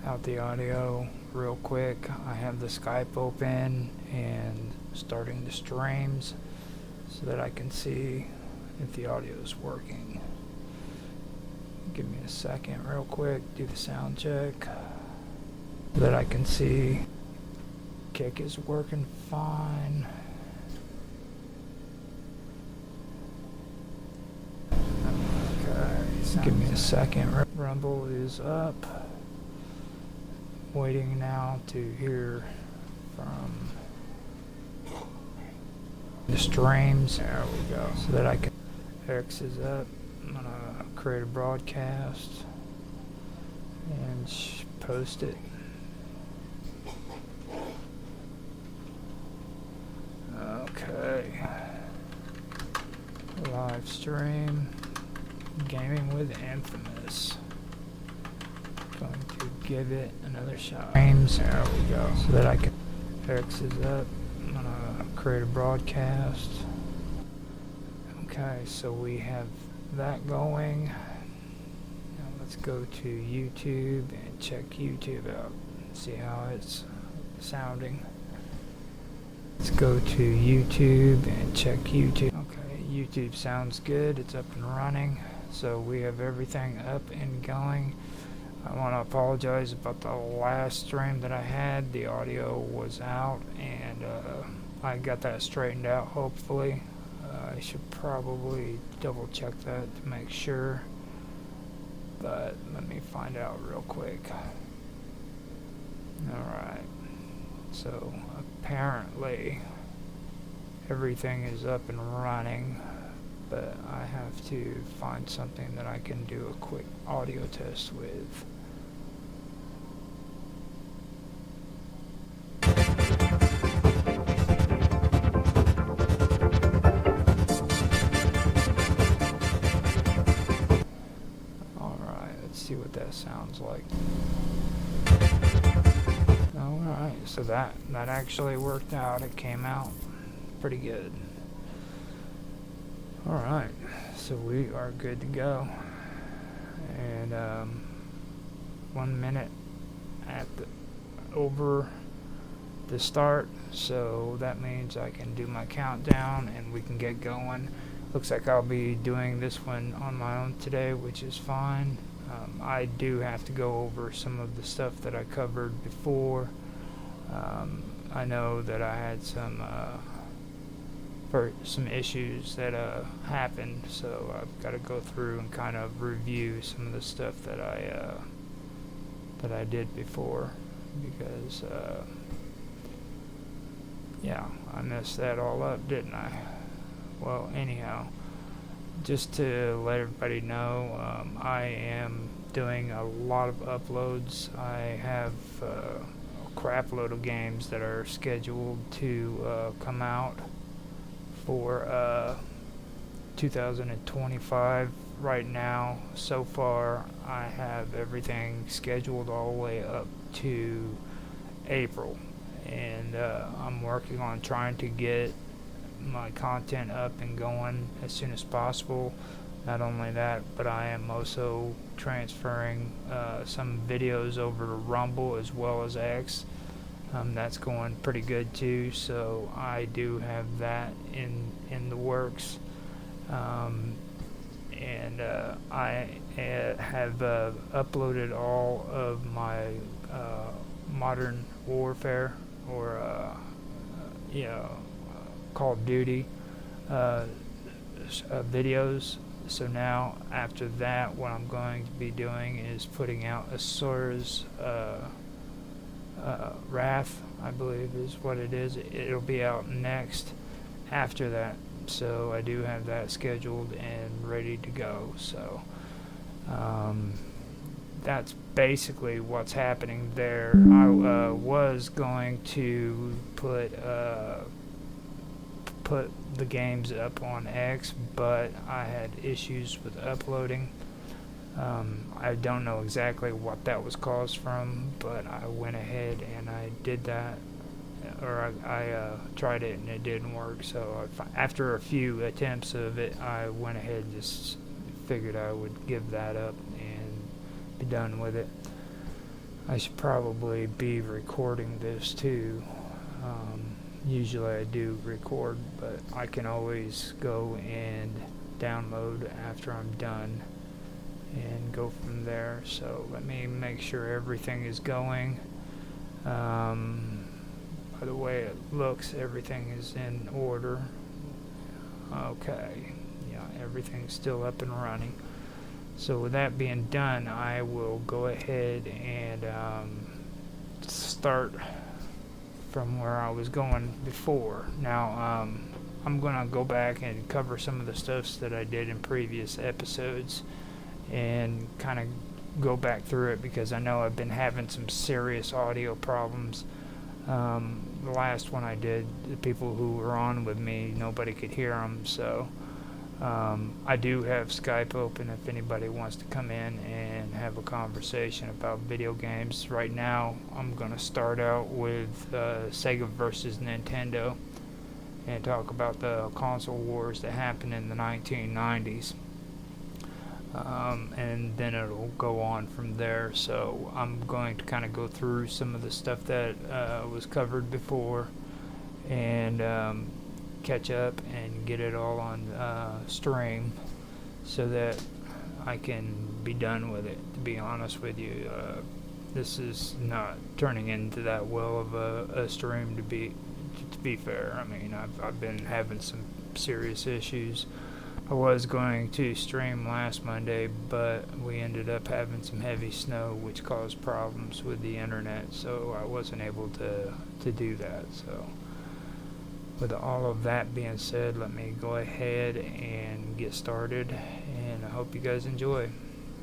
out the audio real quick. I have the Skype open and starting the streams so that I can see if the audio is working. Give me a second real quick, do the sound check so that I can see kick is working fine. Okay, give me a second. Rumble is up. Waiting now to hear from the streams. There we go. So that I can. X is up. I'm gonna create a broadcast and post it. Okay. Live stream. Gaming with Infamous. Going to give it another shot. Frames. There we go. So that I can. X is up. I'm gonna create a broadcast. Okay, so we have that going. Now let's go to YouTube and check YouTube out. See how it's sounding. Let's go to YouTube and check YouTube. Okay, YouTube sounds good. It's up and running. So we have everything up and going. I want to apologize about the last stream that I had. The audio was out and I got that straightened out hopefully. I should probably double check that to make sure, but let me find out real quick. Alright, so apparently everything is up and running, but I have to find something that I can do a quick audio test with. See what that sounds like. Alright, so that actually worked out. It came out pretty good. Alright, so we are good to go. And 1 minute over the start, so that means I can do my countdown and we can get going. Looks like I'll be doing this one on my own today, which is fine. I do have to go over some of the stuff that I covered before. I know that I had some issues that happened, so I've got to go through and kind of review some of the stuff that I did before, because yeah, I messed that all up, didn't I? Well, anyhow, just to let everybody know, I am doing a lot of uploads. I have a crap load of games that are scheduled to come out for 2025. Right now, so far, I have everything scheduled all the way up to April, and I'm working on trying to get my content up and going as soon as possible. Not only that, but I am also transferring some videos over to Rumble as well as X. That's going pretty good too, so I do have that in the works. And I have uploaded all of my Modern Warfare or Call of Duty videos. So now after that, what I'm going to be doing is putting out Asura's Wrath, I believe is what it is. It'll be out next after that, so I do have that scheduled and ready to go. So that's basically what's happening there. I was going to put the games up on X, but I had issues with uploading. I don't know exactly what that was caused from, but I went ahead and I did that, or I tried it and it didn't work. So after a few attempts of it, I went ahead and just figured I would give that up and be done with it. I should probably be recording this too. Usually I do record, but I can always go and download after I'm done and go from there. So let me make sure everything is going. By the way it looks, everything is in order. Okay, yeah, everything's still up and running. So with that being done, I will go ahead and start from where I was going before. Now, I'm going to go back and cover some of the stuffs that I did in previous episodes and kind of go back through it, because I know I've been having some serious audio problems. The last one I did, the people who were on with me, nobody could hear them, so I do have Skype open if anybody wants to come in and have a conversation about video games. Right now, I'm going to start out with Sega versus Nintendo and talk about the console wars that happened in the 1990s. And then it'll go on from there. So I'm going to kind of go through some of the stuff that was covered before and catch up and get it all on stream so that I can be done with it. To be honest with you, this is not turning into that well of a stream, to be fair. I mean, I've been having some serious issues. I was going to stream last Monday, but we ended up having some heavy snow, which caused problems with the internet, so I wasn't able to do that. So with all of that being said, let me go ahead and get started, and I hope you guys enjoy.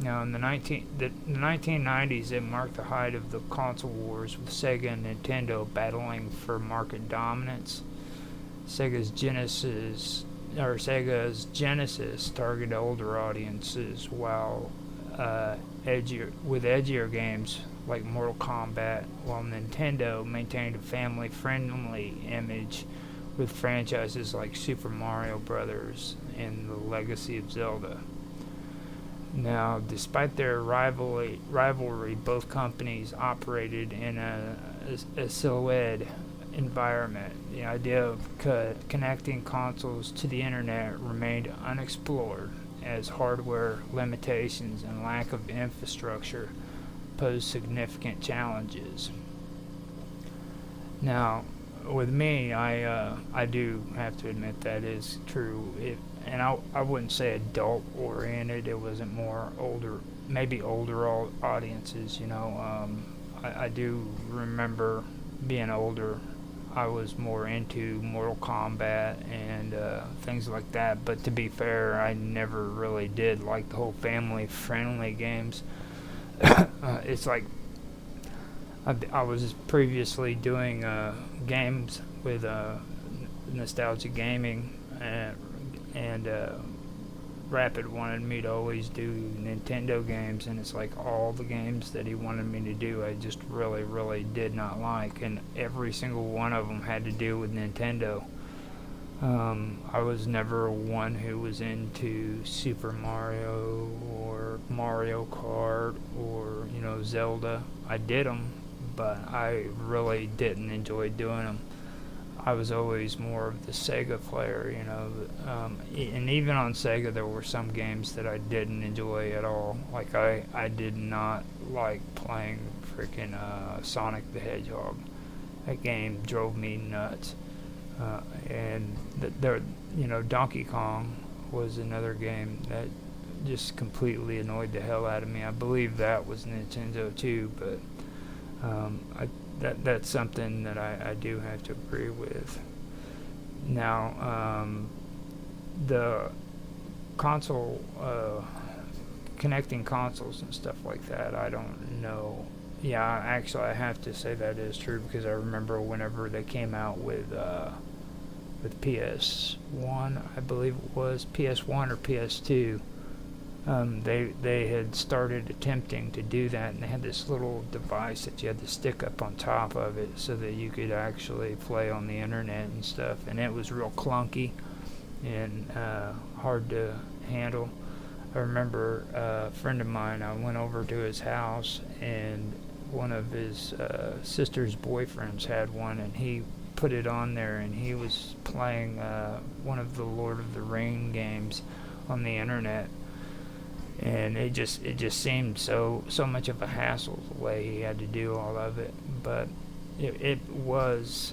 Now, in the 1990s, it marked the height of the console wars, with Sega and Nintendo battling for market dominance. Sega's Genesis targeted older audiences, while edgier games like Mortal Kombat, while Nintendo maintained a family-friendly image with franchises like Super Mario Bros. And The Legacy of Zelda. Now, despite their rivalry, both companies operated in a silhouette environment. The idea of connecting consoles to the internet remained unexplored, as hardware limitations and lack of infrastructure posed significant challenges. Now, with me, I do have to admit that is true. And I wouldn't say adult oriented. It wasn't more older, maybe older audiences. You know, I do remember being older. I was more into Mortal Kombat and things like that. But to be fair, I never really did like the whole family-friendly games. It's like I was previously doing games with Nostalgia Gaming, and Rapid wanted me to always do Nintendo games, and it's like all the games that he wanted me to do I just really did not like, and every single one of them had to do with Nintendo. I was never one who was into Super Mario or Mario Kart or, you know, Zelda. I did them, but I really didn't enjoy doing them. I was always more of the Sega player, you know, and even on Sega there were some games that I didn't enjoy at all. Like I did not like playing freaking Sonic the Hedgehog. That game drove me nuts. And there, you know, Donkey Kong was another game that just completely annoyed the hell out of me. I believe that was Nintendo too, but that's something that I do have to agree with. Now, the console, connecting consoles and stuff like that, I don't know. Yeah, actually, I have to say that is true, because I remember whenever they came out with PS1, I believe it was PS1 or PS2. They had started attempting to do that, and they had this little device that you had to stick up on top of it so that you could actually play on the internet and stuff, and it was real clunky and hard to handle. I remember a friend of mine, I went over to his house, and one of his sister's boyfriends had one, and he put it on there, and he was playing one of the Lord of the Ring games on the internet, and it just seemed so much of a hassle the way he had to do all of it. But it was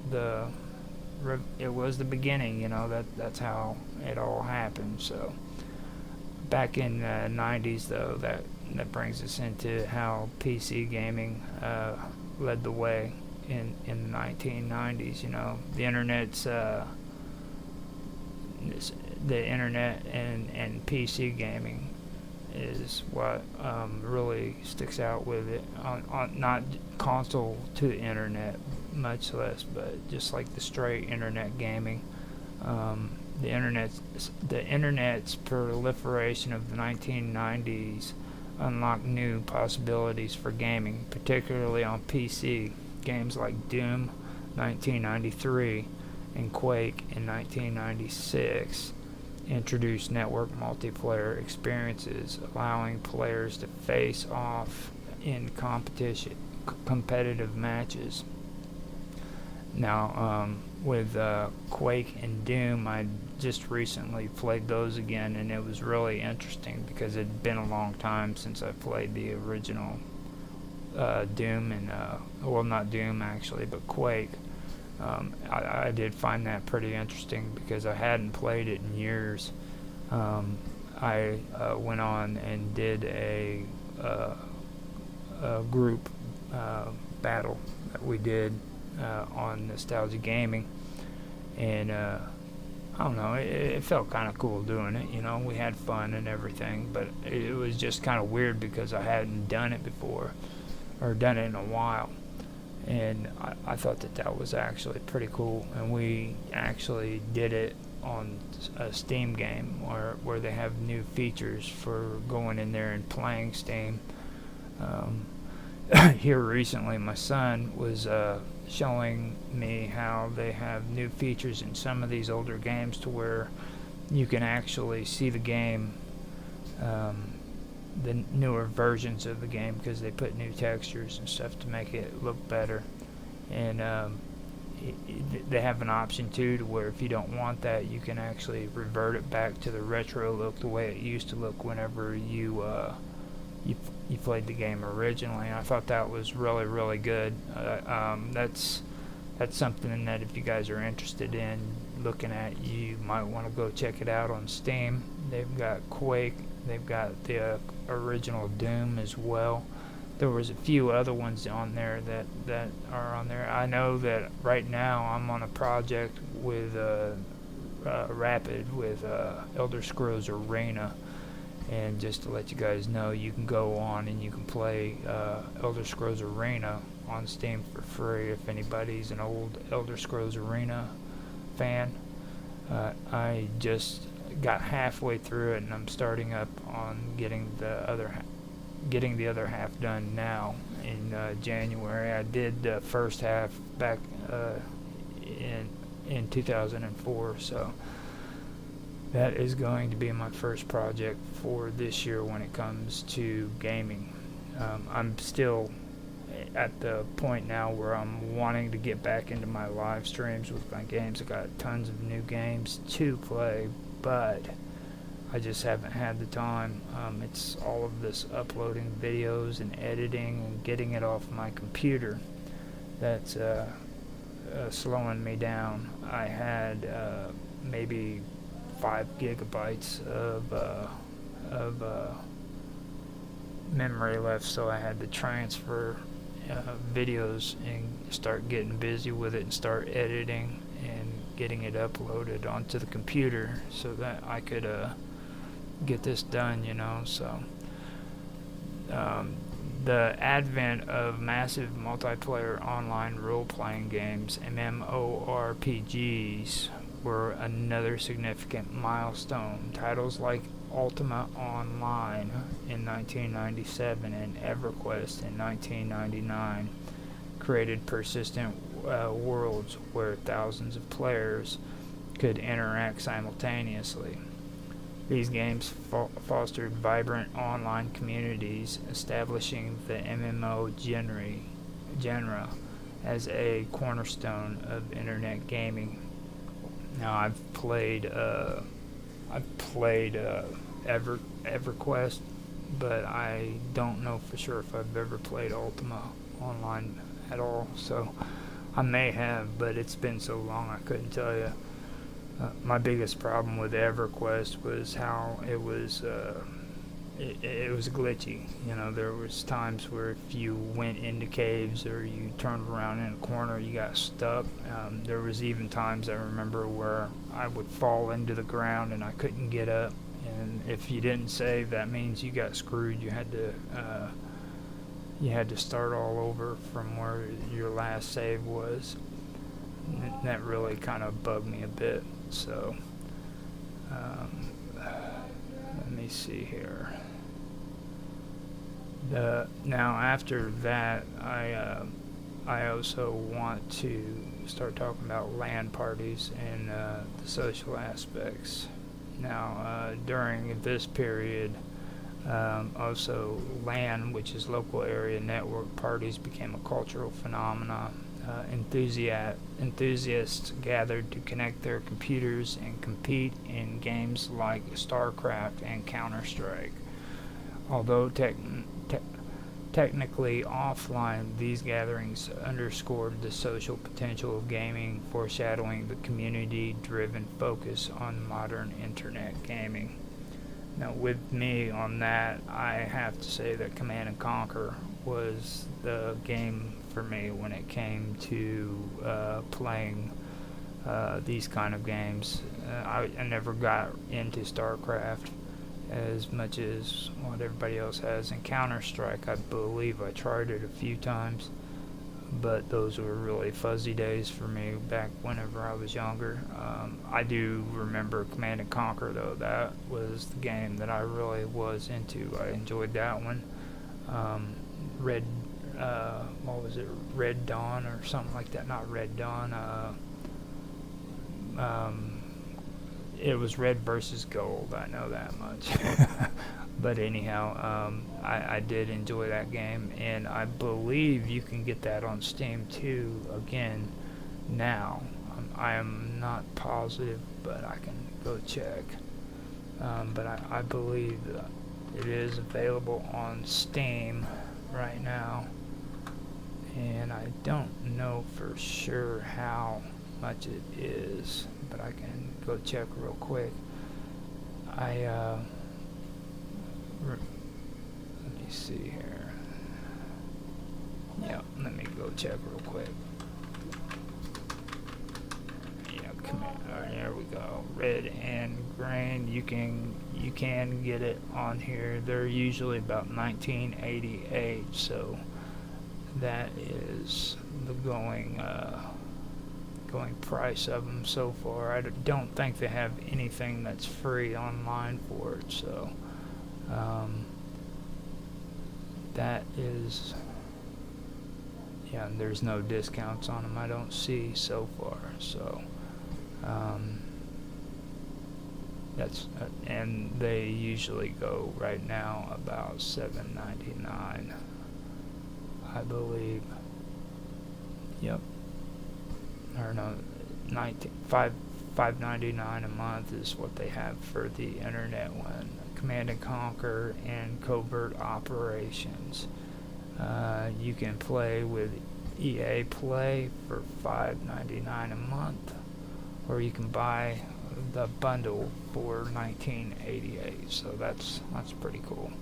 the beginning, you know. That's how it all happened. So back in the 90s, though, that brings us into how PC gaming led the way in the 1990s. You know, the internet and PC gaming is what really sticks out with it. On not console to the internet, much less, but just like the straight internet gaming. The internet's proliferation of the 1990s unlocked new possibilities for gaming, particularly on PC. Games like Doom 1993 and Quake in 1996 introduced network multiplayer experiences, allowing players to face off in competitive matches. Now, with Quake and Doom, I just recently played those again, and it was really interesting because it had been a long time since I played the original Doom, and well, not Doom actually, but Quake. I did find that pretty interesting because I hadn't played it in years. I went on and did a group battle that we did on Nostalgia Gaming, and I don't know, it felt kind of cool doing it. You know, we had fun and everything, but it was just kind of weird because I hadn't done it before, or done it in a while. And I thought that was actually pretty cool, and we actually did it on a Steam game where they have new features for going in there and playing Steam. Here recently, my son was showing me how they have new features in some of these older games to where you can actually see the game, the newer versions of the game, because they put new textures and stuff to make it look better. And they have an option too to where if you don't want that, you can actually revert it back to the retro look, the way it used to look whenever you played the game originally. And I thought that was really, really good. That's something that if you guys are interested in looking at, you might want to go check it out on Steam. They've got Quake, they've got the original Doom as well. There was a few other ones on there that are on there. I know that right now I'm on a project with Rapid with Elder Scrolls Arena, and just to let you guys know, you can go on and you can play Elder Scrolls Arena on Steam for free if anybody's an old Elder Scrolls Arena fan. I just got halfway through it, and I'm starting up on getting the other half done now in January. I did the first half back in 2004, so that is going to be my first project for this year when it comes to gaming. I'm still at the point now where I'm wanting to get back into my live streams with my games. I got tons of new games to play, but I just haven't had the time. It's all of this uploading videos and editing and getting it off my computer that's slowing me down. I had maybe 5 gigabytes of memory left, so I had to transfer videos and start getting busy with it and start editing and getting it uploaded onto the computer so that I could get this done, you know. So the advent of massive multiplayer online role-playing games, MMORPGs, were another significant milestone. Titles like Ultima Online in 1997 and EverQuest in 1999 created persistent worlds where thousands of players could interact simultaneously. These games fostered vibrant online communities, establishing the MMO genre as a cornerstone of internet gaming. Now I've played EverQuest, but I don't know for sure if I've ever played Ultima Online at all. So I may have, but it's been so long I couldn't tell you. My biggest problem with EverQuest was how it was glitchy. There was times where if you went into caves or you turned around in a corner, you got stuck. There was even times I remember where I would fall into the ground and I couldn't get up. And if you didn't save, that means you got screwed. You had to start all over from where your last save was. And that really kind of bugged me a bit. So, let me see here. Now after that, I also want to start talking about LAN parties and the social aspects. Now, during this period, also LAN, which is local area network parties, became a cultural phenomenon. Enthusiasts gathered to connect their computers and compete in games like StarCraft and Counter-Strike. Although technically offline, these gatherings underscored the social potential of gaming, foreshadowing the community-driven focus on modern internet gaming. Now, with me on that, I have to say that Command and Conquer was the game for me when it came to playing these kind of games. I never got into StarCraft as much as what everybody else has. In Counter-Strike, I believe I tried it a few times, but those were really fuzzy days for me back whenever I was younger. I do remember Command and Conquer, though. That was the game that I really was into. I enjoyed that one. What was it? Red Dawn or something like that. Not Red Dawn. It was Red versus Gold. I know that much. But anyhow, I did enjoy that game, and I believe you can get that on Steam too. Again, now I am not positive, but I can go check. But I believe that it is available on Steam right now, and I don't know for sure how much it is, but I can go check real quick. Let me see here. Yeah, let me go check real quick. Yeah, here we go. Red and Grain. You can get it on here. They're usually about 1988, so that is the going price of them so far. I don't think they have anything that's free online for it, so that is, yeah, and there's no discounts on them I don't see so far, so that's and they usually go right now about $7.99, I believe. Yep. Or no, $5.99 a month is what they have for the internet one. Command and Conquer and Covert Operations. You can play with EA Play for $5.99 a month, or you can buy the bundle for $19.88. So that's pretty cool.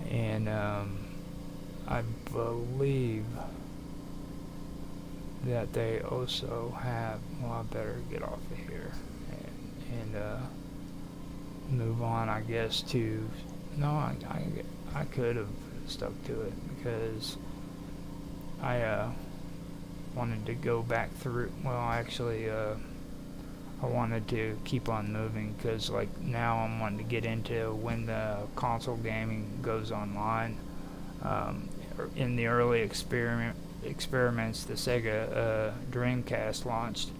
And I believe that they also have, well, I better get off of here and move on, I guess, to, no, I could have stuck to it because I wanted to go back through, well, actually, I wanted to keep on moving because, like, now I'm wanting to get into when the console gaming goes online. In the early experiments, the Sega Dreamcast launched.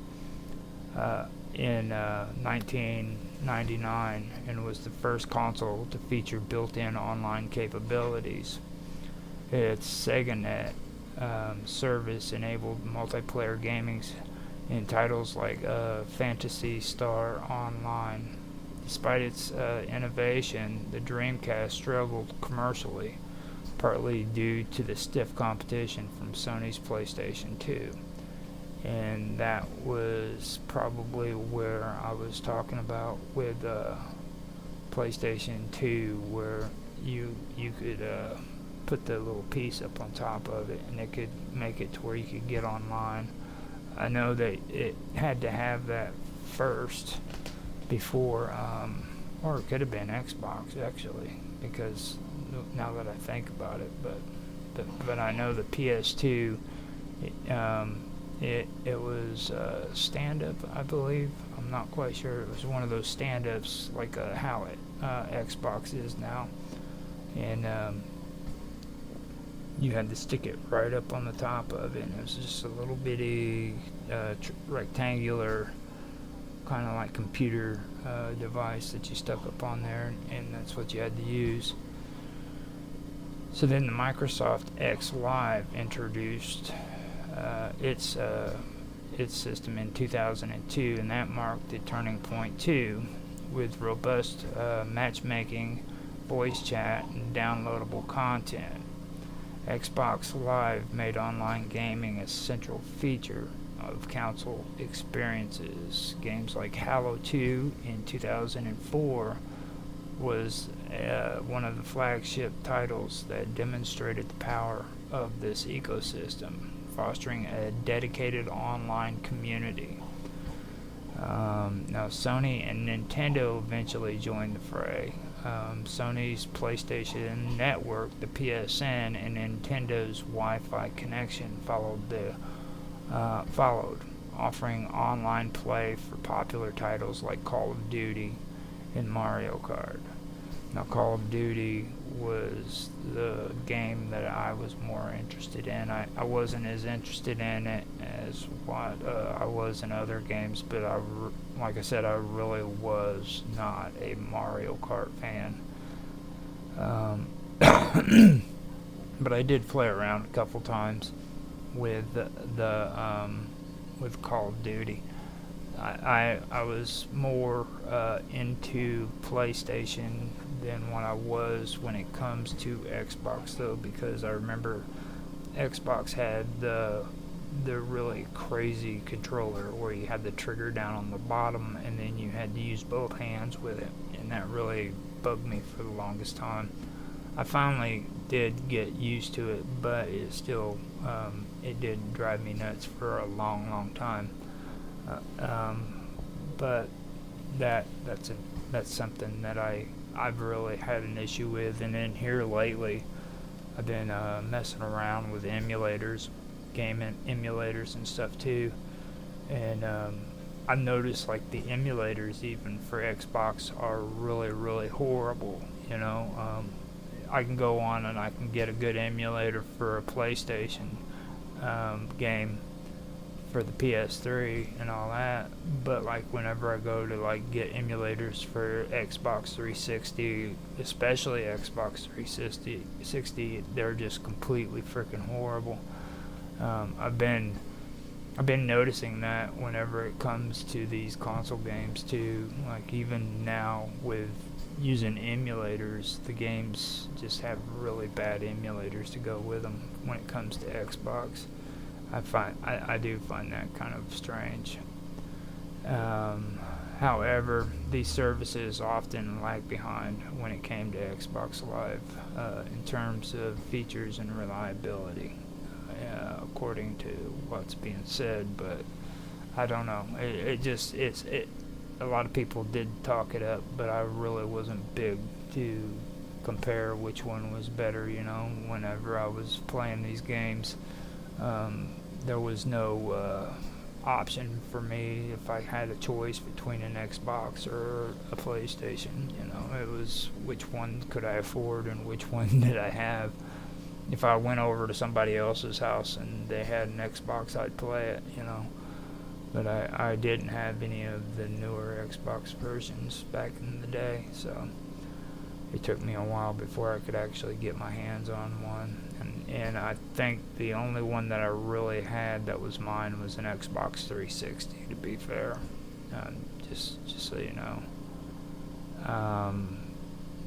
in 1999 and was the first console to feature built-in online capabilities. Its SegaNet service enabled multiplayer gaming in titles like Phantasy Star Online. Despite its innovation, the Dreamcast struggled commercially, partly due to the stiff competition from Sony's PlayStation 2. And that was probably where I was talking about with PlayStation 2, where you could put the little piece up on top of it, and it could make it to where you could get online. I know that it had to have that first before, or it could have been Xbox actually, because now that I think about it, but I know the PS2, it was stand-up, I believe. I'm not quite sure. It was one of those stand-ups like how Xbox is now, and you had to stick it right up on the top of it, and it was just a little bitty rectangular kind of like computer device that you stuck up on there, and that's what you had to use. So then the Microsoft X Live introduced its system in 2002, and that marked the turning point too, with robust matchmaking, voice chat, and downloadable content. Xbox Live made online gaming a central feature of console experiences. Games like Halo 2 in 2004 was one of the flagship titles that demonstrated the power of this ecosystem, fostering a dedicated online community. Now, Sony and Nintendo eventually joined the fray. Sony's PlayStation Network, the PSN, and Nintendo's Wi-Fi connection followed, offering online play for popular titles like Call of Duty and Mario Kart. Now, Call of Duty was the game that I was more interested in. I wasn't as interested in it as what I was in other games, but like I said, I really was not a Mario Kart fan. But I did play around a couple times with with Call of Duty. I was more into PlayStation than what I was when it comes to Xbox, though, because I remember Xbox had the really crazy controller where you had the trigger down on the bottom and then you had to use both hands with it, and that really bugged me for the longest time. I finally did get used to it, but it still it did drive me nuts for a long time. But that's something that I've really had an issue with. And then here lately, I've been messing around with emulators, game emulators and stuff too. And I've noticed like the emulators even for Xbox are really horrible. You know, I can go on and I can get a good emulator for a PlayStation game for the PS3 and all that, but like whenever I go to like get emulators for Xbox 360, especially Xbox 360, they're just completely freaking horrible. I've been noticing that whenever it comes to these console games too. Like even now with using emulators, the games just have really bad emulators to go with them when it comes to Xbox. I do find that kind of strange. However, these services often lag behind when it came to Xbox Live in terms of features and reliability, according to what's being said. But I don't know. A lot of people did talk it up, but I really wasn't big to compare which one was better. You know, whenever I was playing these games. There was no option for me if I had a choice between an Xbox or a PlayStation. You know, it was which one could I afford and which one did I have. If I went over to somebody else's house and they had an Xbox, I'd play it, you know. but I didn't have any of the newer Xbox versions back in the day, so it took me a while before I could actually get my hands on one. And I think the only one that I really had that was mine was an Xbox 360, to be fair. Just so you know.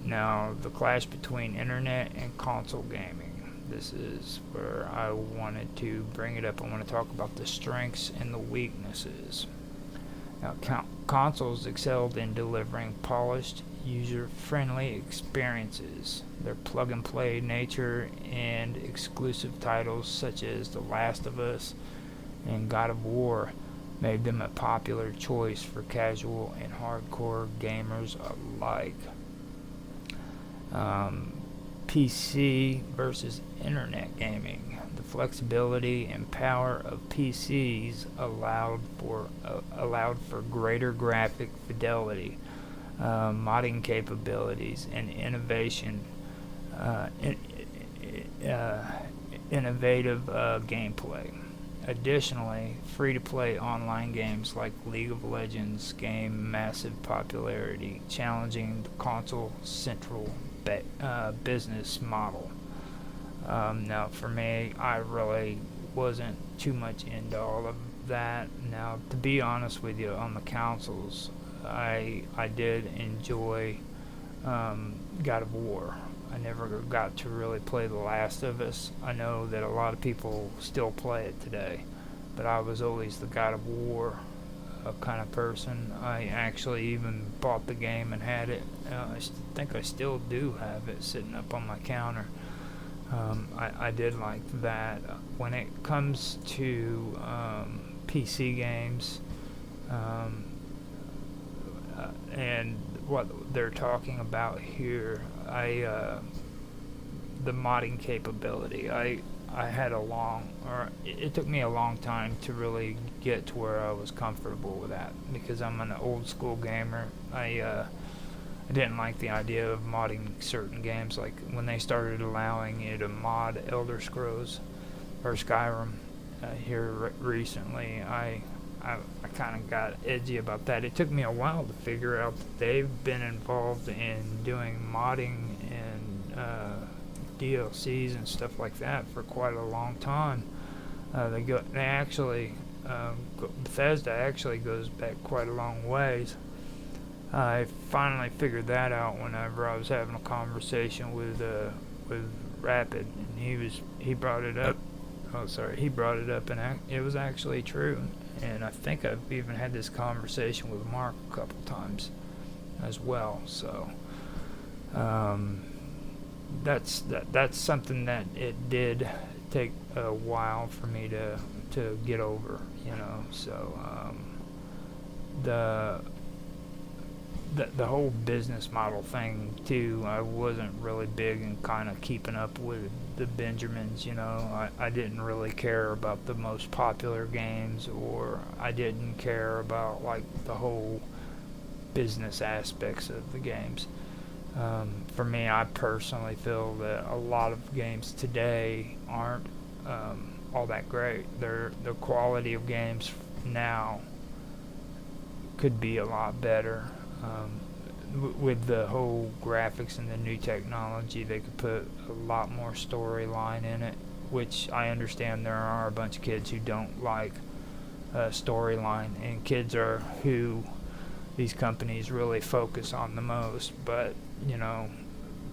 Now, the clash between internet and console gaming. This is where I wanted to bring it up. I want to talk about the strengths and the weaknesses. Now, consoles excelled in delivering polished, user-friendly experiences. Their plug-and-play nature and exclusive titles such as The Last of Us and God of War made them a popular choice for casual and hardcore gamers alike. PC versus internet gaming. The flexibility and power of PCs allowed for greater graphic fidelity, modding capabilities, and innovative gameplay. Additionally, free-to-play online games like League of Legends gained massive popularity, challenging the console-central business model. Now, for me, I really wasn't too much into all of that. Now, to be honest with you, on the consoles, I did enjoy God of War. I never got to really play The Last of Us. I know that a lot of people still play it today, but I was always the God of War kind of person. I actually even bought the game and had it. I think I still do have it sitting up on my counter. I did like that. When it comes to PC games, and what they're talking about here, the modding capability. I had it took me a long time to really get to where I was comfortable with that, because I'm an old school gamer. I didn't like the idea of modding certain games, like when they started allowing you to mod Elder Scrolls or Skyrim here recently. I kind of got edgy about that. It took me a while to figure out that they've been involved in doing modding and DLCs and stuff like that for quite a long time. Bethesda actually goes back quite a long ways. I finally figured that out whenever I was having a conversation with Rapid, and he brought it up. He brought it up, and it was actually true. And I think I've even had this conversation with Mark a couple times as well. So that's something that it did take a while for me to get over, you know. So the whole business model thing too, I wasn't really big in kind of keeping up with the Benjamins, you know. I didn't really care about the most popular games, or I didn't care about like the whole business aspects of the games. For me, I personally feel that a lot of games today aren't all that great. The quality of games now could be a lot better. With the whole graphics and the new technology, they could put a lot more storyline in it, which I understand there are a bunch of kids who don't like storyline, and kids are who these companies really focus on the most. But, you know,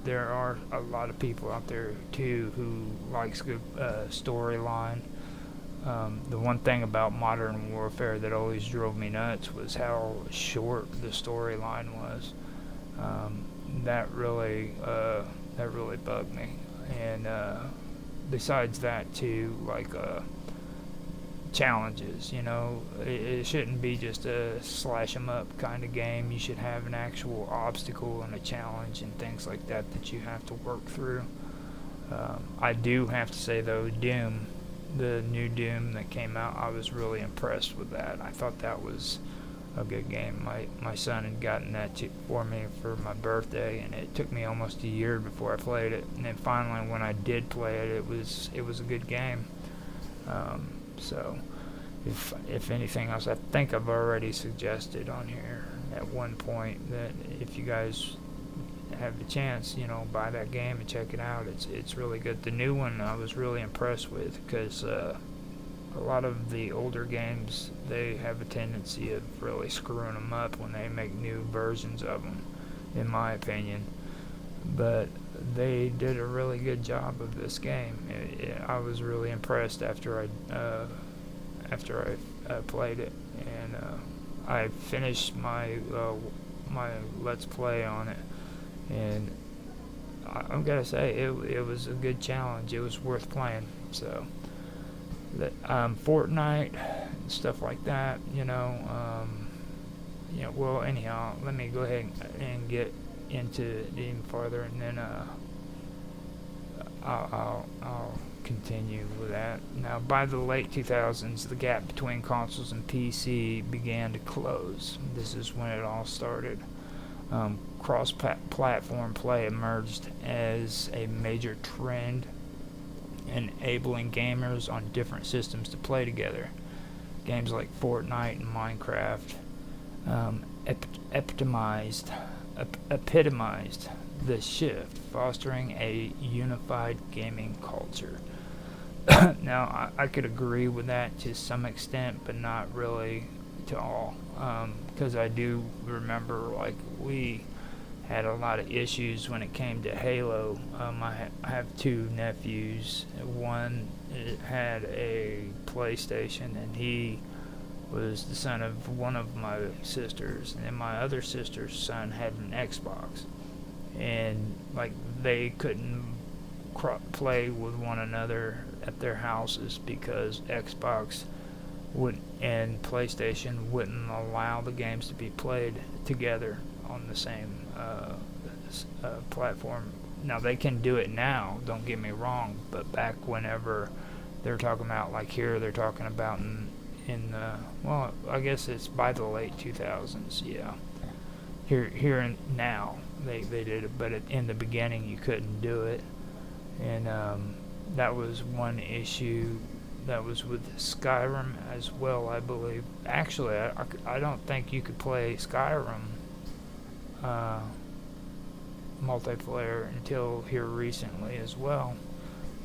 there are a lot of people out there too who likes good storyline. The one thing about Modern Warfare that always drove me nuts was how short the storyline was. That really bugged me. And besides that too, like challenges, you know, it shouldn't be just a slash 'em up kind of game. You should have an actual obstacle and a challenge and things like that you have to work through. I do have to say though, Doom, the new Doom that came out, I was really impressed with that. I thought that was a good game. My son had gotten that for me for my birthday, and it took me almost a year before I played it. And then finally, when I did play it, it was a good game. So if anything else, I think I've already suggested on here at one point that if you guys have the chance, buy that game and check it out. It's really good. The new one I was really impressed with because a lot of the older games, they have a tendency of really screwing them up when they make new versions of them, in my opinion. But they did a really good job of this game. I was really impressed after I played it, and I finished my Let's Play on it, and I'm gonna say it was a good challenge. It was worth playing. So that Fortnite and stuff like that, well, anyhow, let me go ahead and get into it even farther, and then I'll continue with that. Now, by the late 2000s, the gap between consoles and PC began to close. This is when it all started. Cross-platform play emerged as a major trend, enabling gamers on different systems to play together. Games like Fortnite and Minecraft epitomized the shift, fostering a unified gaming culture. Now, I could agree with that to some extent, but not really to all, because I do remember, like, we had a lot of issues when it came to Halo. I have two nephews. One had a PlayStation, and he was the son of one of my sisters, and my other sister's son had an Xbox, and like they couldn't play with one another at their houses because Xbox and PlayStation wouldn't allow the games to be played together on the same platform. Now they can do it now, don't get me wrong, but back whenever they're talking about, like here they're talking about in well, I guess it's by the late 2000s, yeah. Here and now they did it, but in the beginning you couldn't do it, and that was one issue. That was with Skyrim as well, I believe. Actually, I don't think you could play Skyrim multiplayer until here recently as well,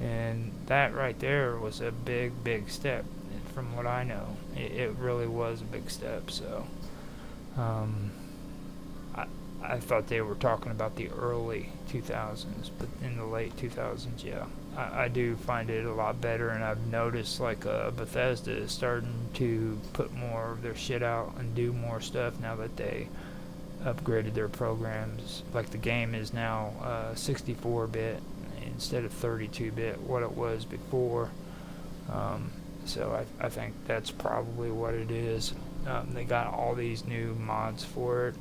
and that right there was a big step. From what I know, it really was a big step. So I thought they were talking about the early 2000s, but in the late 2000s, yeah, I do find it a lot better, and I've noticed like Bethesda is starting to put more of their shit out and do more stuff now that they upgraded their programs. Like the game is now 64-bit instead of 32-bit, what it was before. So I think that's probably what it is. They got all these new mods for it.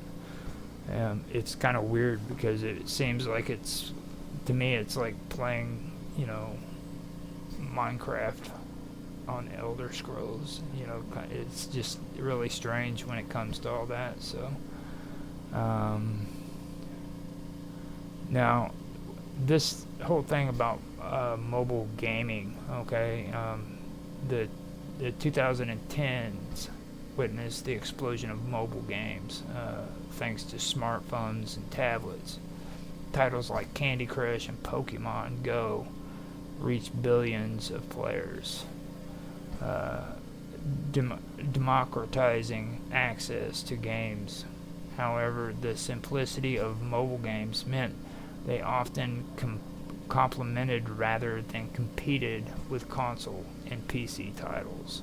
It's kind of weird because it seems like to me, it's like playing, Minecraft on Elder Scrolls. It's just really strange when it comes to all that. So, now, this whole thing about mobile gaming, okay, the 2010s witnessed the explosion of mobile games thanks to smartphones and tablets. Titles like Candy Crush and Pokemon Go reached billions of players, democratizing access to games. However, the simplicity of mobile games meant they often complemented rather than competed with console and PC titles.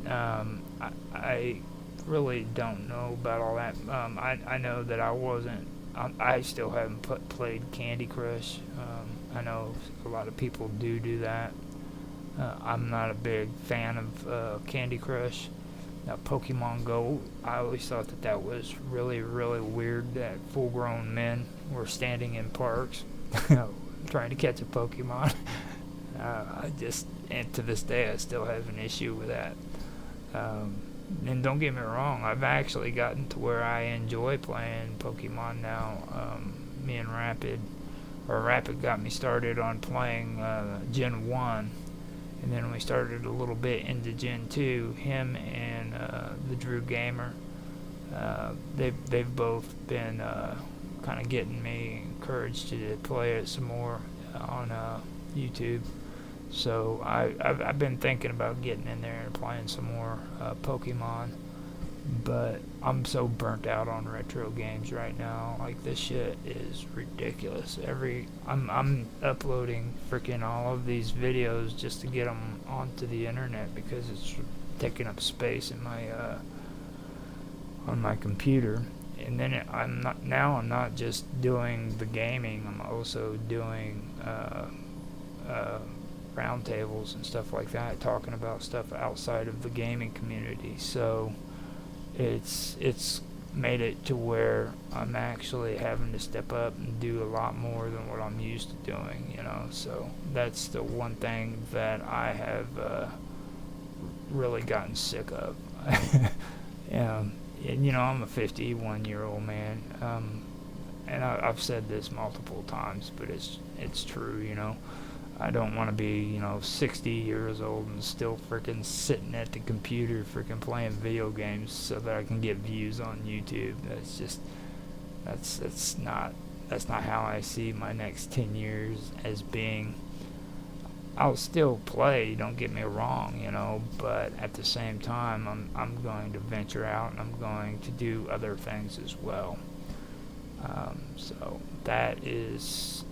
I really don't know about all that. I know that I still haven't played Candy Crush. I know a lot of people do that. I'm not a big fan of Candy Crush. Now, Pokemon Go, I always thought that was really weird that full-grown men were standing in parks trying to catch a Pokemon. And to this day, I still have an issue with that. And don't get me wrong, I've actually gotten to where I enjoy playing Pokemon now. Me and Rapid got me started on playing Gen 1, And then we started a little bit into Gen 2, him and the Drew Gamer, they've both been kind of getting me encouraged to play it some more on YouTube. So I've been thinking about getting in there and playing some more Pokemon, but I'm so burnt out on retro games right now. Like, this shit is ridiculous. I'm uploading freaking all of these videos just to get them onto the internet because it's taking up space in my on my computer. And then I'm not just doing the gaming. I'm also doing roundtables and stuff like that, talking about stuff outside of the gaming community. So it's made it to where I'm actually having to step up and do a lot more than what I'm used to doing, you know. So that's the one thing that I have really gotten sick of. And you know, I'm a 51-year-old man, and I've said this multiple times, but it's true, you know. I don't want to be, you know, 60 years old and still freaking sitting at the computer freaking playing video games so that I can get views on YouTube. That's not how I see my next 10 years as being. I'll still play, don't get me wrong, you know, but at the same time I'm going to venture out and I'm going to do other things as well. So that is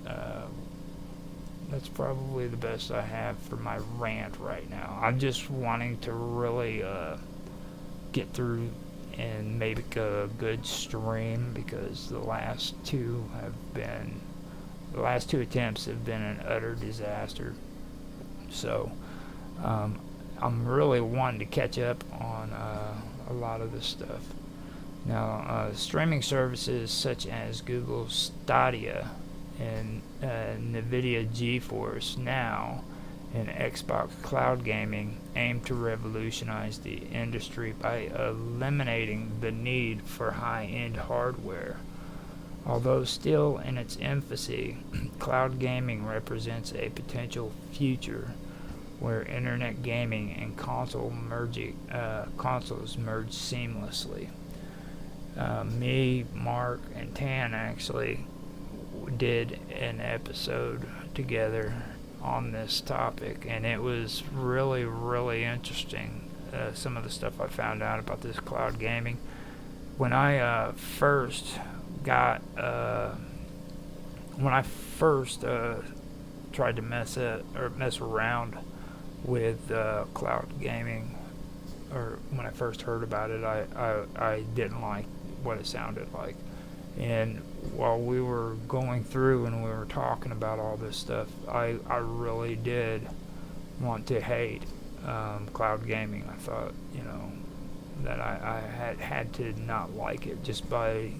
that's probably the best I have for my rant right now. I'm just wanting to really get through and make a good stream, because the last two attempts have been an utter disaster. So I'm really wanting to catch up on a lot of this stuff. Now, streaming services such as Google Stadia and NVIDIA GeForce Now and Xbox Cloud Gaming aim to revolutionize the industry by eliminating the need for high-end hardware. Although still in its infancy, cloud gaming represents a potential future where internet gaming and consoles merge seamlessly. Me, Mark, and Tan actually did an episode together on this topic, and it was really, really interesting. Some of the stuff I found out about this cloud gaming. When I first tried to mess around with cloud gaming, or when I first heard about it, I didn't like what it sounded like. And while we were going through and we were talking about all this stuff, I really did want to hate cloud gaming. I thought, you know, that I had to not like it just by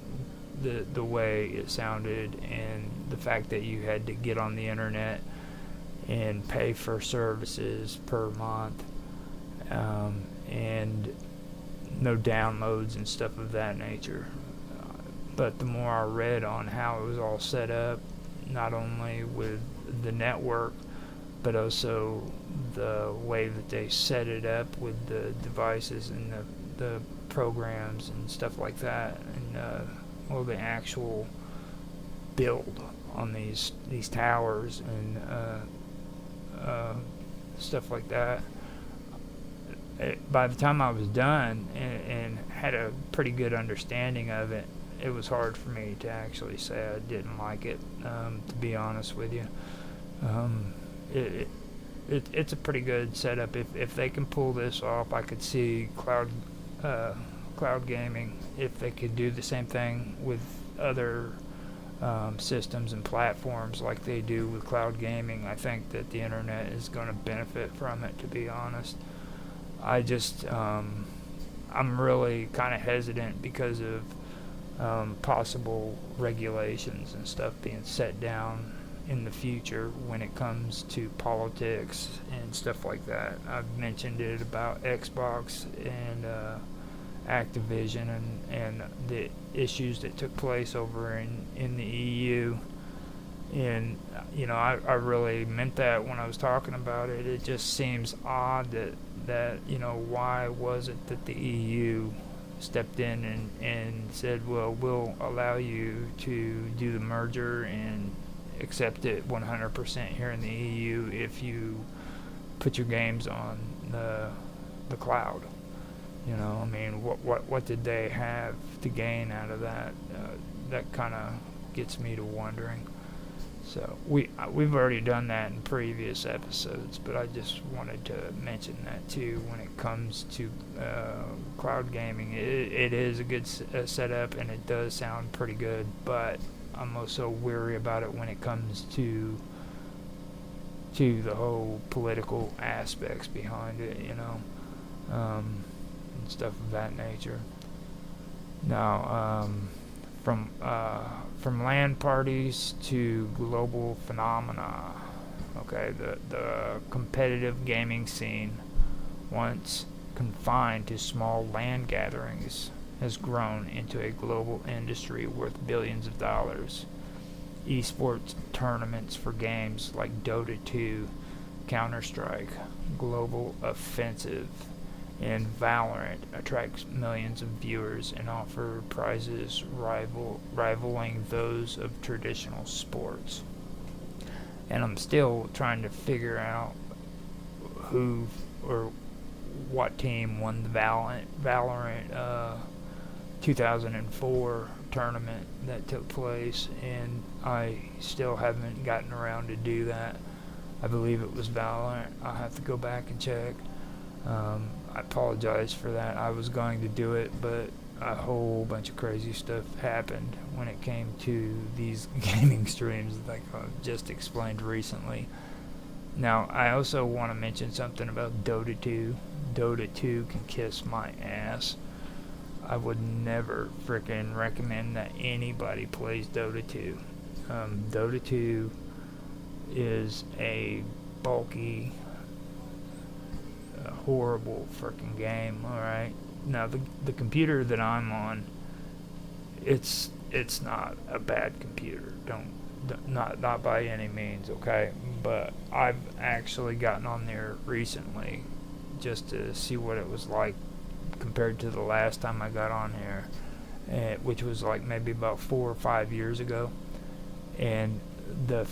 the way it sounded and the fact that you had to get on the internet and pay for services per month, and no downloads and stuff of that nature. But the more I read on how it was all set up, not only with the network, but also the way that they set it up with the devices and the programs and stuff like that, and the actual build on these towers and stuff like that. By the time I was done and had a pretty good understanding of it, it was hard for me to actually say I didn't like it, to be honest with you. It's a pretty good setup. If they can pull this off, I could see cloud gaming, if they could do the same thing with other systems and platforms like they do with cloud gaming. I think that the internet is going to benefit from it, to be honest. I just I'm really kind of hesitant because of possible regulations and stuff being set down in the future when it comes to politics and stuff like that. I've mentioned it about Xbox and Activision and the issues that took place over in the EU And I really meant that when I was talking about it. It just seems odd that why was it that the EU stepped in and said, well, we'll allow you to do the merger and accept it 100% here in the EU if you put your games on the cloud. I mean, what did they have to gain out of that? That kind of gets me to wondering. So we've already done that in previous episodes, but I just wanted to mention that too. When it comes to cloud gaming, it is a good setup, and it does sound pretty good. But I'm also weary about it when it comes to the whole political aspects behind it, and stuff of that nature. Now, from land parties to global phenomena. Okay, the competitive gaming scene, once confined to small land gatherings, has grown into a global industry worth billions of dollars. Esports tournaments for games like Dota 2, Counter-Strike, Global Offensive, and Valorant attracts millions of viewers and offer prizes rivaling those of traditional sports. And I'm still trying to figure out who or what team won the Valorant 2004 tournament that took place, and I still haven't gotten around to do that. I believe it was Valorant. I'll have to go back and check. I apologize for that. I was going to do it, but a whole bunch of crazy stuff happened when it came to these gaming streams, like I've just explained recently. Now, I also want to mention something about Dota 2. Dota 2 can kiss my ass. I would never freaking recommend that anybody plays Dota 2. Dota 2 is a bulky, horrible freaking game. All right. Now the computer that I'm on, it's not a bad computer. Not by any means. Okay. But I've actually gotten on there recently just to see what it was like compared to the last time I got on here, which was like maybe about 4 or 5 years ago. And the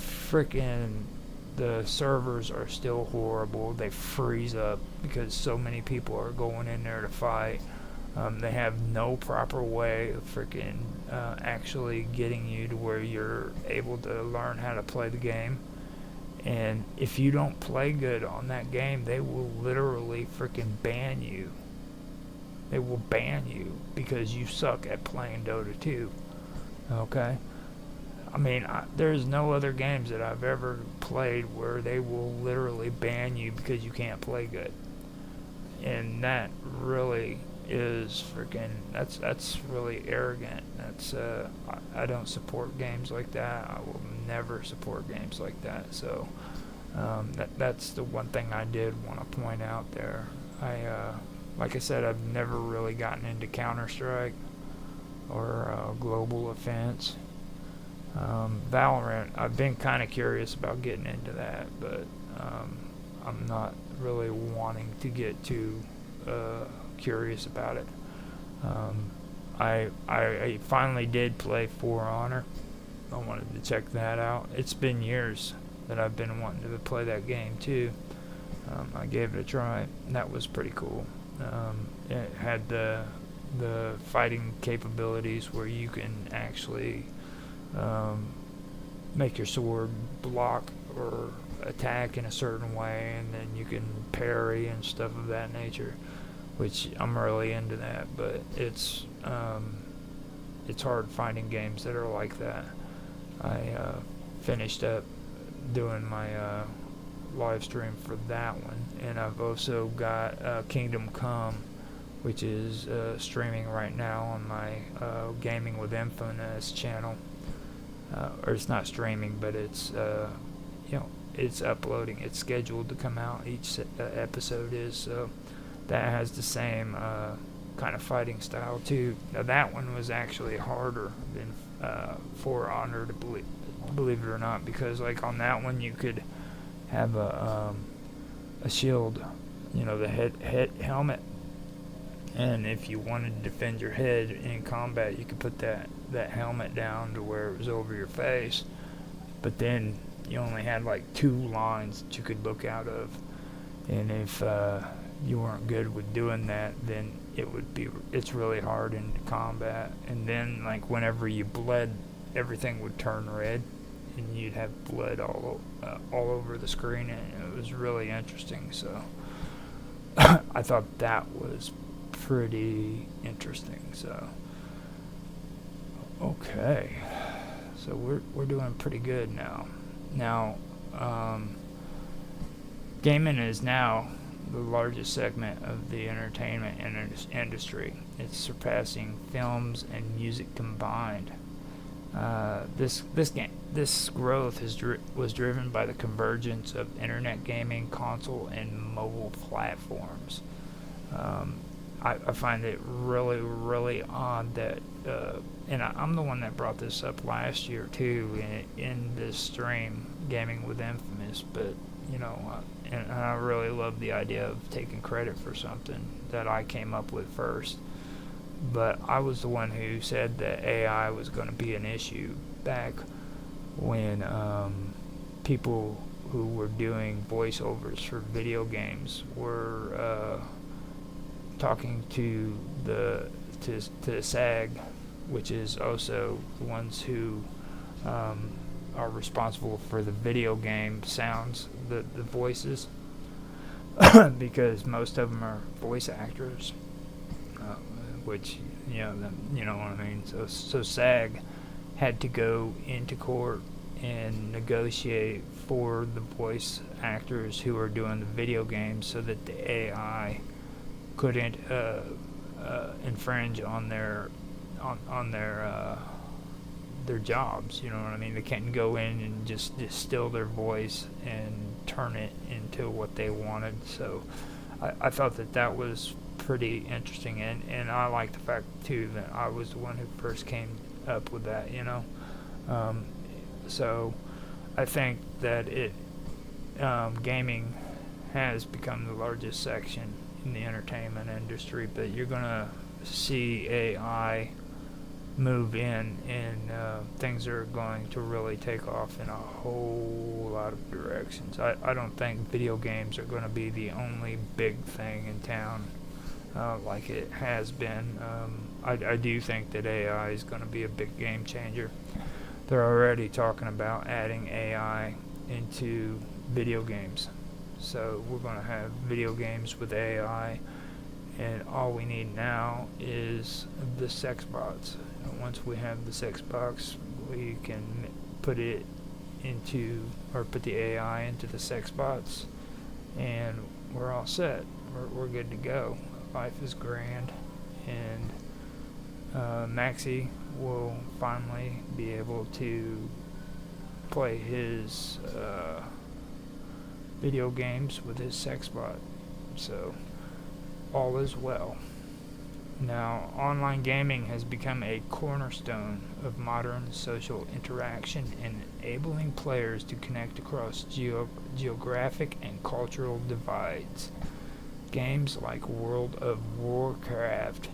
servers are still horrible. They freeze up because so many people are going in there to fight. They have no proper way of actually getting you to where you're able to learn how to play the game. And if you don't play good on that game, they will literally ban you. They will ban you because you suck at playing Dota 2. Okay? I mean, there's no other games that I've ever played where they will literally ban you because you can't play good. And that really is that's really arrogant. I don't support games like that. I will never support games like that. So that's the one thing I did want to point out there. Like I said, I've never really gotten into Counter-Strike or Global Offense. Valorant, I've been kind of curious about getting into that, but I'm not really wanting to get too curious about it. I finally did play For Honor. I wanted to check that out. It's been years that I've been wanting to play that game too. I gave it a try. That was pretty cool. It had the fighting capabilities where you can actually make your sword block or attack in a certain way, and then you can parry and stuff of that nature, which I'm really into that. But it's hard finding games that are like that. I finished up doing my live stream for that one, and I've also got Kingdom Come, which is streaming right now on my Gaming with Infoness channel. Or it's not streaming, but it's it's uploading. It's scheduled to come out. Each episode is, so that has the same kind of fighting style too. Now that one was actually harder than For Honor, believe it or not, because like on that one you could have a shield, the head helmet, and if you wanted to defend your head in combat, you could put that helmet down to where it was over your face, but then you only had like 2 lines that you could look out of, and if you weren't good with doing that, then it's really hard in combat. And then like whenever you bled, everything would turn red, and you'd have blood all over the screen, and it was really interesting. So I thought that was pretty interesting. So okay, so we're doing pretty good now. Now, gaming is now the largest segment of the entertainment industry. It's surpassing films and music combined. This growth was driven by the convergence of internet gaming, console, and mobile platforms. I find it really, really odd that, and I'm the one that brought this up last year too in this stream, Gaming with Infamous, but and I really love the idea of taking credit for something that I came up with first. But I was the one who said that AI was going to be an issue back when people who were doing voiceovers for video games were talking to the SAG, which is also the ones who are responsible for the video game sounds, the voices, because most of them are voice actors, which you know what I mean. So SAG had to go into court and negotiate for the voice actors who are doing the video games, so that the AI couldn't infringe on their jobs. You know what I mean? They can't go in and just distill their voice and turn it into what they wanted. So I thought that was pretty interesting, and I like the fact too that I was the one who first came up with that. So I think that gaming has become the largest section in the entertainment industry, but you're gonna see AI move in, and things are going to really take off in a whole lot of directions. I don't think video games are going to be the only big thing in town like it has been. I do think that AI is going to be a big game changer. They're already talking about adding AI into video games. So we're going to have video games with AI, and all we need now is the sex bots. Once we have the sex box, we can put the AI into the sex bots, and we're all set. We're good to go. Life is grand, and Maxie will finally be able to play his video games with his sex bot. So all is well. Now, online gaming has become a cornerstone of modern social interaction, enabling players to connect across geographic and cultural divides. Games like World of Warcraft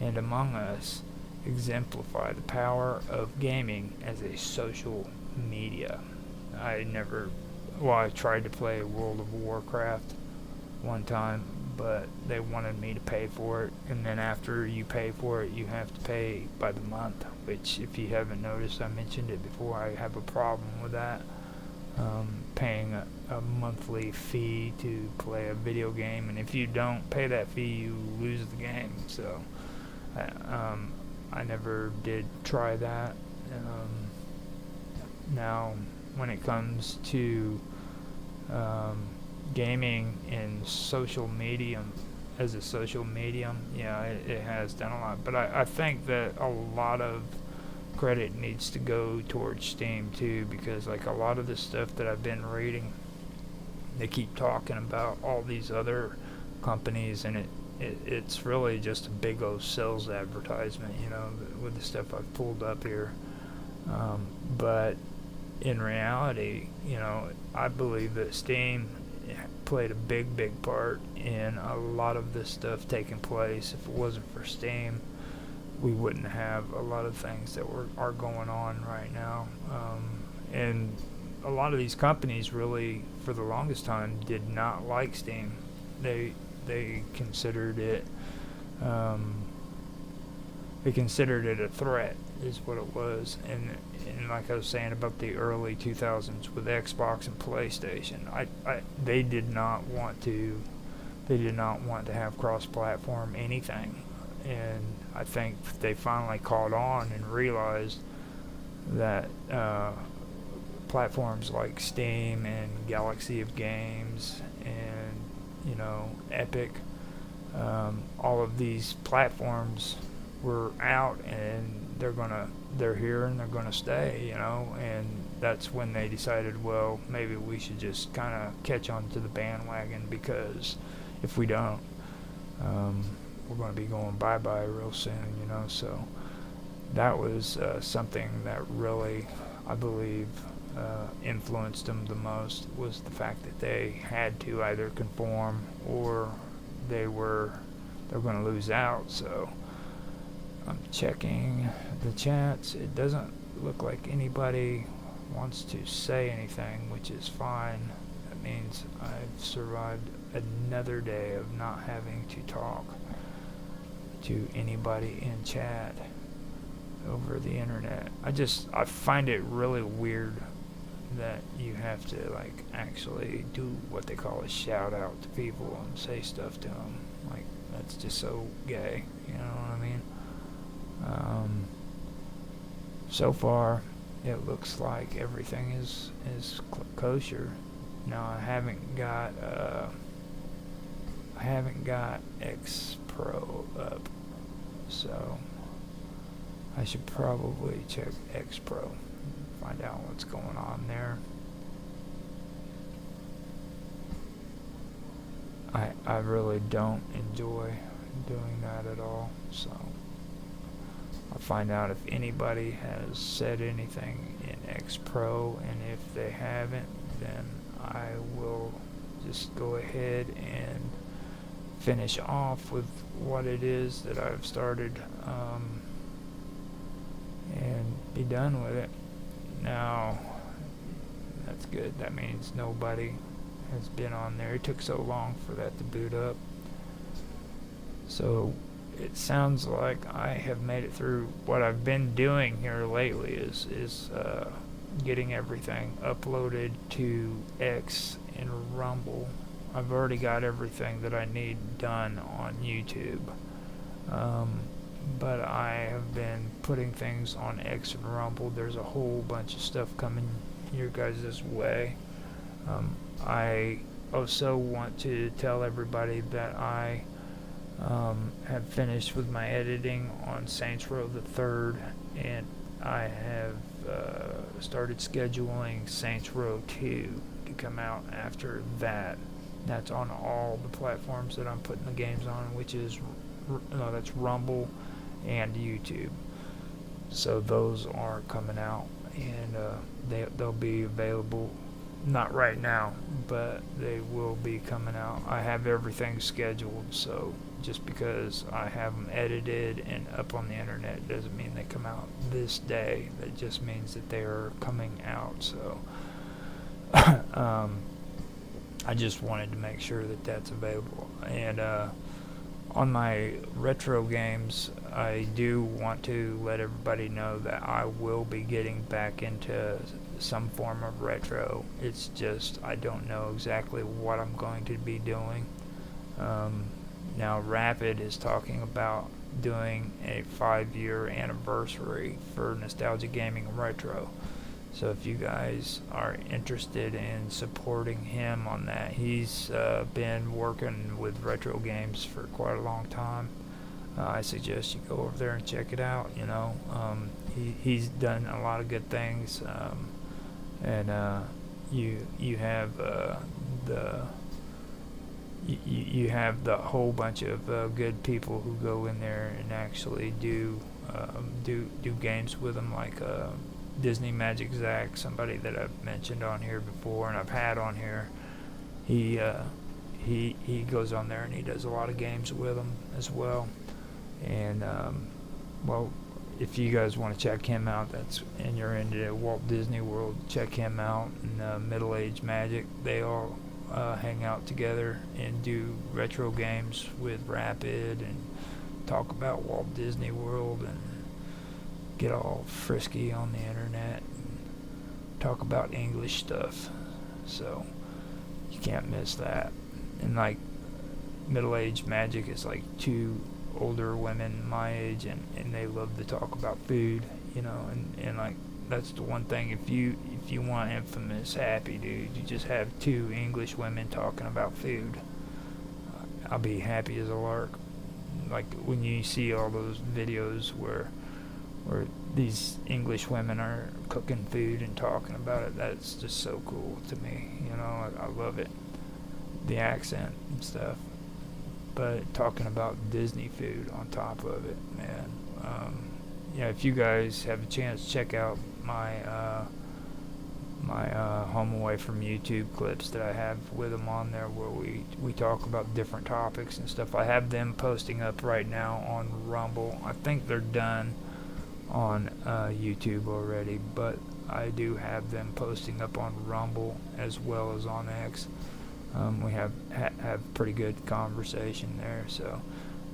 and Among Us exemplify the power of gaming as a social media. I tried to play World of Warcraft one time, but they wanted me to pay for it, and then after you pay for it, you have to pay by the month, which, if you haven't noticed, I mentioned it before, I have a problem with that, paying a monthly fee to play a video game, and if you don't pay that fee, you lose the game. So I never did try that. Now, when it comes to gaming in social medium, as a social medium, yeah, it has done a lot, but I think that a lot of credit needs to go towards Steam too, because like a lot of the stuff that I've been reading, they keep talking about all these other companies, and it's really just a big old sales advertisement, with the stuff I've pulled up here. But in reality, I believe that Steam played a big part in a lot of this stuff taking place. If it wasn't for Steam, we wouldn't have a lot of things that are going on right now. And a lot of these companies really, for the longest time, did not like Steam. They considered it a threat, is what it was. And like I was saying about the early 2000s with Xbox and PlayStation, they did not want to have cross-platform anything. And I think they finally caught on and realized that platforms like Steam and Galaxy of Games and Epic, all of these platforms were out, and they're here and they're gonna stay, and that's when they decided, well, maybe we should just kind of catch on to the bandwagon, because if we don't, we're going to be going bye-bye real soon, so that was something that really, I believe, influenced them the most, was the fact that they had to either conform or they're going to lose out. So I'm checking the chats. It doesn't look like anybody wants to say anything, which is fine. That means I've survived another day of not having to talk to anybody in chat over the internet. I find it really weird that you have to actually do what they call a shout out to people and say stuff to them. That's just so gay, you know what I mean? So far it looks like everything is kosher. Now I haven't got X Pro up, so I should probably check X Pro, find out what's going on there. I really don't enjoy doing that at all, so I'll find out if anybody has said anything in X Pro, and if they haven't, then I will just go ahead and finish off with what it is that I've started, and be done with it. Now, that's good. That means nobody has been on there. It took so long for that to boot up. So it sounds like I have made it through. What I've been doing here lately is getting everything uploaded to X and Rumble. I've already got everything that I need done on YouTube, but I have been putting things on X and Rumble. There's a whole bunch of stuff coming your guys' way. I also want to tell everybody that I have finished with my editing on Saints Row the Third, and I have started scheduling Saints Row 2 to come out after that. That's on all the platforms that I'm putting the games on, which is that's Rumble and YouTube. So those are coming out, and they'll be available. Not right now, but they will be coming out. I have everything scheduled, so just because I have them edited and up on the internet doesn't mean they come out this day. That just means that they are coming out. So I just wanted to make sure that that's available. And on my retro games, I do want to let everybody know that I will be getting back into some form of retro. It's just I don't know exactly what I'm going to be doing. Now Rapid is talking about doing a 5-year anniversary for Nostalgia Gaming Retro. So if you guys are interested in supporting him on that, he's been working with retro games for quite a long time. I suggest you go over there and check it out. He's done a lot of good things, and you have you have the whole bunch of good people who go in there and actually do games with him, like Disney Magic Zach, somebody that I've mentioned on here before and I've had on here. He goes on there and he does a lot of games with them as well. And well, if you guys want to check him out, and you're into Walt Disney World, check him out. And Middle Age Magic, they all hang out together and do retro games with Rapid and talk about Walt Disney World and get all frisky on the internet and talk about English stuff. So you can't miss that. And like Middle Age Magic is like two older women my age, and they love to talk about food, and like that's the one thing. If you want Infamous happy, dude, you just have two English women talking about food. I'll be happy as a lark. Like when you see all those videos where these English women are cooking food and talking about it, that's just so cool to me. I love it, the accent and stuff. But talking about Disney food on top of it, man. If you guys have a chance, check out my Home Away from YouTube clips that I have with them on there, where we talk about different topics and stuff. I have them posting up right now on Rumble. I think they're done on YouTube already, but I do have them posting up on Rumble as well as on X. We have pretty good conversation there, so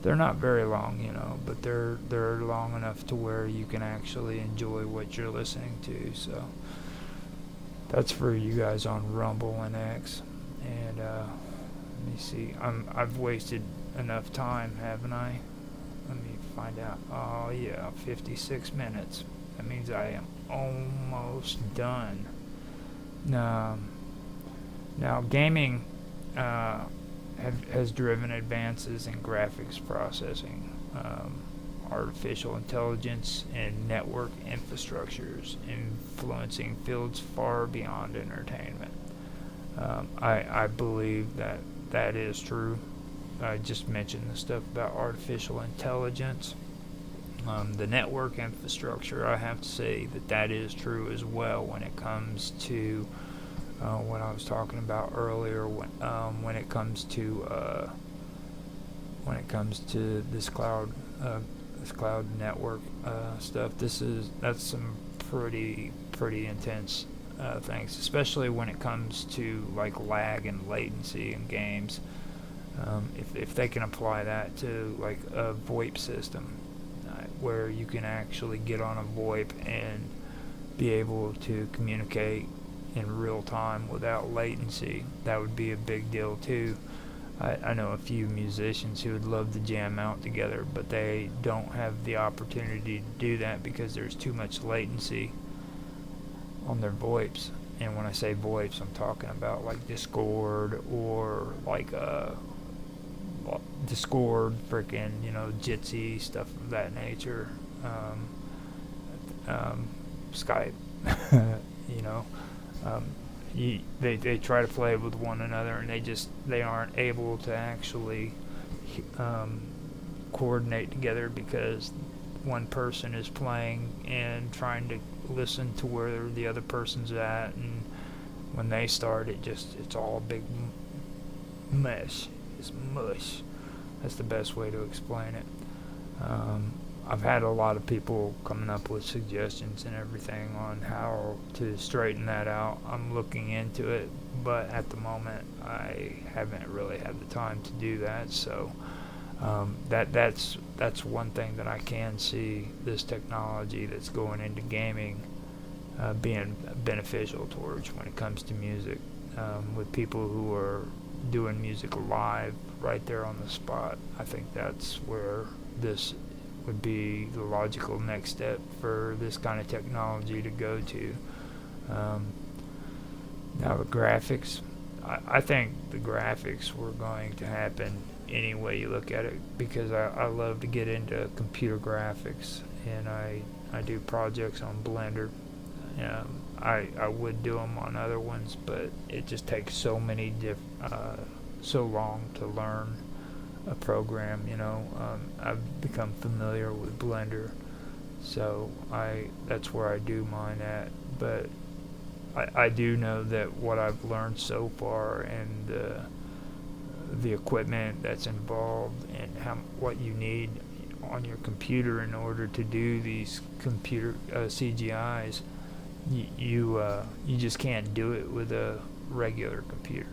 they're not very long, but they're long enough to where you can actually enjoy what you're listening to. So that's for you guys on Rumble and X. And let me see, I've wasted enough time, haven't I? Let me find out. Oh yeah, 56 minutes. That means I am almost done. Now, gaming has driven advances in graphics processing, artificial intelligence, and network infrastructures, influencing fields far beyond entertainment. I believe that is true. I just mentioned the stuff about artificial intelligence. The network infrastructure, I have to say that is true as well when it comes to what I was talking about earlier, when it comes to this cloud network stuff. That's some pretty intense things, especially when it comes to like lag and latency in games. If they can apply that to like a VoIP system, where you can actually get on a VoIP and be able to communicate in real time without latency, that would be a big deal too. I know a few musicians who would love to jam out together, but they don't have the opportunity to do that because there's too much latency on their VoIPs. And when I say VoIPs, I'm talking about like Discord or like Discord, freaking, Jitsi, stuff of that nature, Skype, they try to play with one another, and they aren't able to actually coordinate together because one person is playing and trying to listen to where the other person's at, and when they start, it's all a big mess. It's mush. That's the best way to explain it. I've had a lot of people coming up with suggestions and everything on how to straighten that out. I'm looking into it, but at the moment I haven't really had the time to do that. So that's one thing that I can see this technology that's going into gaming being beneficial towards when it comes to music, with people who are doing music live right there on the spot. I think that's where this would be the logical next step for this kind of technology to go to. Now the graphics, I think the graphics were going to happen any way you look at it, because I love to get into computer graphics, and I do projects on Blender. I would do them on other ones, but it just takes so long to learn a program. I've become familiar with Blender, So that's where I do mine at. But I do know that what I've learned so far, and the equipment that's involved, and what you need on your computer in order to do these computer CGIs, you just can't do it with a regular computer.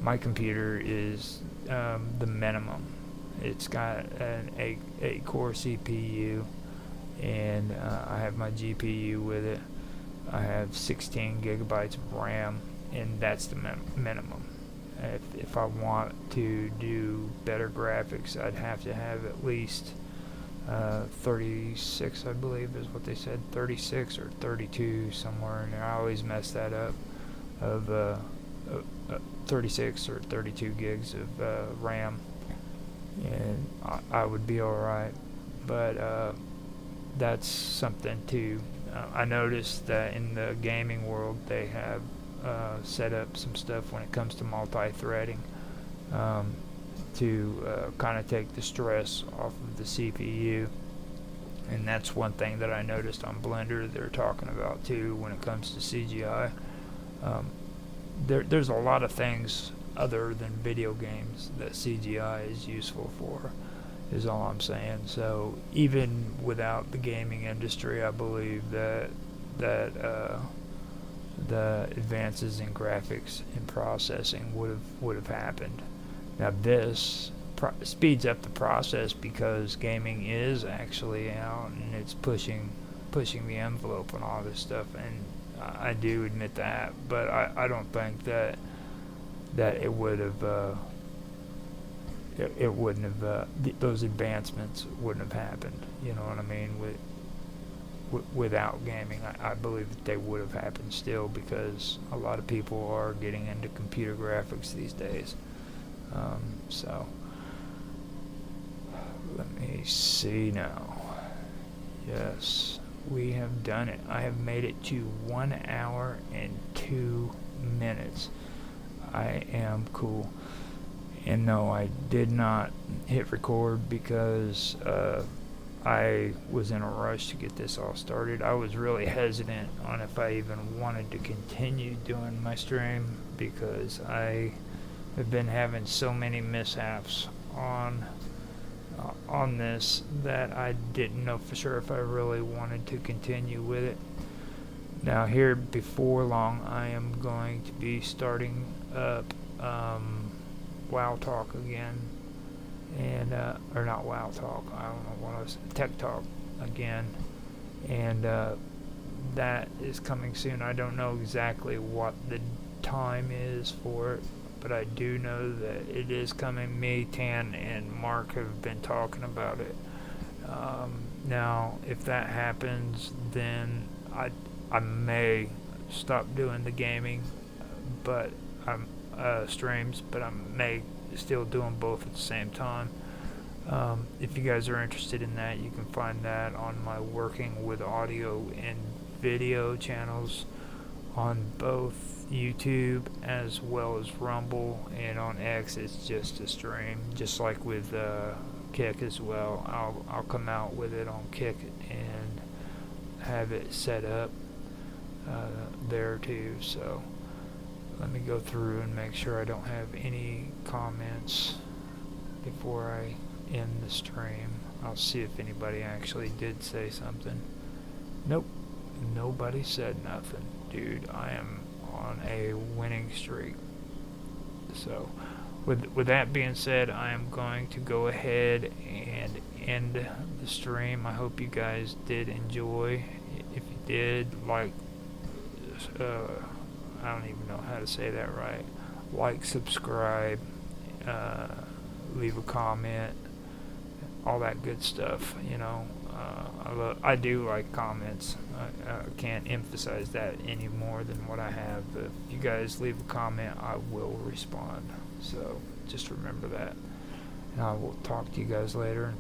My computer is the minimum. It's got an 8-core CPU, and I have my GPU with it. I have 16 gigabytes of RAM, and that's the minimum. If I want to do better graphics, I'd have to have at least 36, I believe is what they said, 36 or 32, somewhere in there. I always mess that up, of 36 or 32 gigs of RAM, and I would be alright. But that's something too. I noticed that in the gaming world they have set up some stuff when it comes to multi-threading, to kind of take the stress off of the CPU. And that's one thing that I noticed on Blender they're talking about too when it comes to CGI. There's a lot of things other than video games that CGI is useful for, is all I'm saying. So even without the gaming industry, I believe that the advances in graphics and processing would have happened. Now this speeds up the process because gaming is actually out and it's pushing the envelope on all this stuff, and I do admit that. But I don't think that it would have it wouldn't have those advancements wouldn't have happened. You know what I mean? Without gaming, I believe that they would have happened still, because a lot of people are getting into computer graphics these days. So let me see now. Yes, we have done it. I have made it to 1 hour and 2 minutes. I am cool. And no, I did not hit record because I was in a rush to get this all started. I was really hesitant on if I even wanted to continue doing my stream, because I have been having so many mishaps on this that I didn't know for sure if I really wanted to continue with it. Now here before long I am going to be starting up WoW Talk again, and or not WoW Talk, I don't know what I was, Tech Talk again, and that is coming soon. I don't know exactly what the time is for it, but I do know that it is coming. Me, Tan, and Mark have been talking about it. Now, if that happens, then I may stop doing the gaming, but streams, but I may still do them both at the same time. If you guys are interested in that, you can find that on my Working with Audio and Video channels on both YouTube as well as Rumble, and on X it's just a stream, just like with Kick as well. I'll come out with it on Kick and have it set up there too. So let me go through and make sure I don't have any comments before I end the stream. I'll see if anybody actually did say something. Nope, nobody said nothing. Dude, I am on a winning streak. So with that being said, I am going to go ahead and end the stream. I hope you guys did enjoy. If you did, like, I don't even know how to say that right. Like, subscribe, leave a comment, all that good stuff. You know, I do like comments. I can't emphasize that any more than what I have. But if you guys leave a comment, I will respond. So just remember that. And I will talk to you guys later.